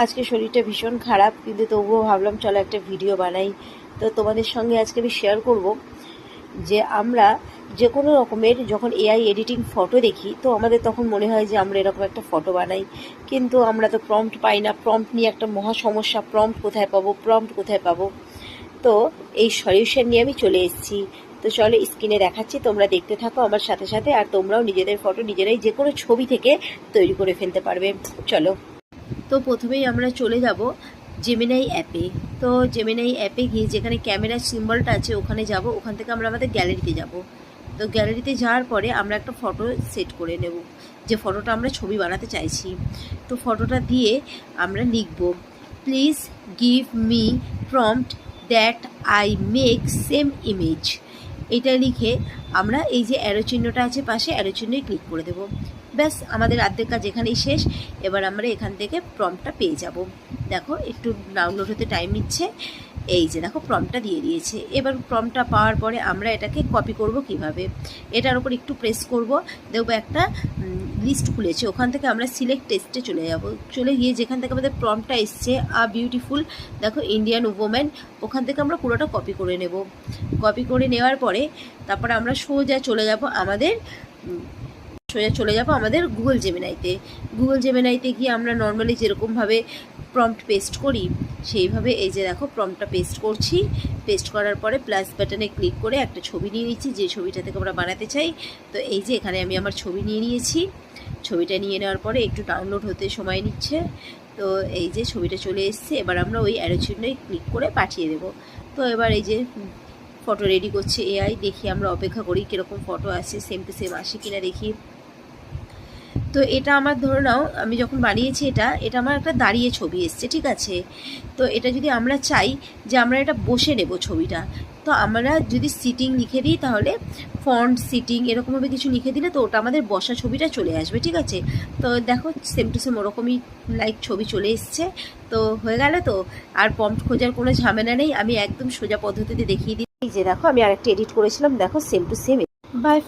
আজকে শরীরটা ভীষণ খারাপ, কিন্তু তবুও ভাবলাম চলো একটা ভিডিও বানাই। তো তোমাদের সঙ্গে আজকে আমি শেয়ার করব যে আমরা যে কোনো রকমের যখন এআই এডিটিং ফটো দেখি, তো আমাদের তখন মনে হয় যে আমরা এরকম একটা ফটো বানাই, কিন্তু আমরা তো প্রম্পট পাই না। প্রম্পট নিয়ে একটা মহা সমস্যা, প্রম্পট কোথায় পাবো। তো এই সলিউশন নিয়ে আমি চলে এসেছি। তো চলো স্ক্রিনে দেখাচ্ছি, তোমরা দেখতে থাকো আমার সাথে সাথে, আর তোমরাও নিজেদের ফটো নিজেরাই যে কোনো ছবি থেকে তৈরি করে ফেলতে পারবে। চলো। তো প্রথমেই আমরা চলে যাব জেমিনাই অ্যাপে। তো জেমিনাই অ্যাপে গিয়ে যেখানে ক্যামেরার সিম্বলটা আছে ওখানে যাব, ওখান থেকে আমরা আমাদের গ্যালারিতে যাব। তো গ্যালারিতে যাওয়ার পরে আমরা একটা ফটো সেট করে নেব, যে ফটোটা আমরা ছবি বানাতে চাইছি। তো ফটোটা দিয়ে আমরা লিখব, please give me prompt that I make same image. এটা লিখে আমরা এই যে অ্যারো চিহ্নটা আছে পাশে, অ্যারো চিহ্নই ক্লিক করে দেবো। ব্যাস, আমাদের অর্ধেক কাজ এখানেই শেষ। এবার আমরা এখান থেকে প্রম্পটটা পেয়ে যাব। দেখো একটু ডাউনলোড হতে টাইম নিচ্ছে। এই যে দেখো প্রম্পটটা দিয়ে দিয়েছে। এবার প্রম্পটটা পাওয়ার পরে আমরা এটাকে কপি করব কিভাবে, এটার উপর একটু প্রেস করব, দেখবো একটা লিস্ট খুলেছে। ওখান থেকে আমরা সিলেক্ট টেক্সটে চলে যাব। চলে গিয়ে যেখান থেকে আমাদের প্রম্পটটা এসছে, আ বিউটিফুল, দেখো ইন্ডিয়ান ওম্যান, ওখান থেকে আমরা পুরোটা কপি করে নেব। কপি করে নেওয়ার পরে তারপরে আমরা সোজা চলে যাব আমাদের গুগল জেমিনাইতে। গুগল জেমিনাইতে গিয়ে আমরা নর্মালি যেরকমভাবে প্রম্পট পেস্ট করি সেইভাবে এই যে দেখো প্রম্পটটা পেস্ট করছি। পেস্ট করার পরে প্লাস বাটনে ক্লিক করে একটা ছবি নিয়ে নিচ্ছি, যে ছবিটা থেকে আমরা বানাতে চাই। তো এই যে এখানে আমি আমার ছবি নিয়ে নিয়েছি। ছবিটা নিয়ে নেওয়ার পরে একটু ডাউনলোড হতে সময় নিচ্ছে। তো এই যে ছবিটা চলে এসছে। এবার আমরা ওই অ্যারো চিহ্নে ক্লিক করে পাঠিয়ে দেব। তো এবার এই যে ফটো রেডি করছে এআই, দেখি আমরা অপেক্ষা করি কীরকম ফটো আসে, সেম টু সেম আসে কিনা দেখি। তো এটা আমার ধরে নাও আমি যখন বানিয়েছি এটা আমার একটা দাঁড়িয়ে ছবি এসছে, ঠিক আছে। তো এটা যদি আমরা চাই যে আমরা এটা বসে নেব ছবিটা, তো আমরা যদি সিটিং লিখে দিই তাহলে ফন্ট সিটিং এরকমভাবে কিছু লিখে দিলে তো ওটা আমাদের বসা ছবিটা চলে আসবে, ঠিক আছে। তো দেখো সেম টু সেম ওরকমই লাইক ছবি চলে এসছে। তো হয়ে গেল। তো আর প্রম্পট খোঁজার কোনো ঝামেলা নেই, আমি একদম সোজা পদ্ধতিতে দেখিয়ে দিই। এই যে দেখো আমি আরেকটা এডিট করেছিলাম, দেখো সেম টু সেম। বাই।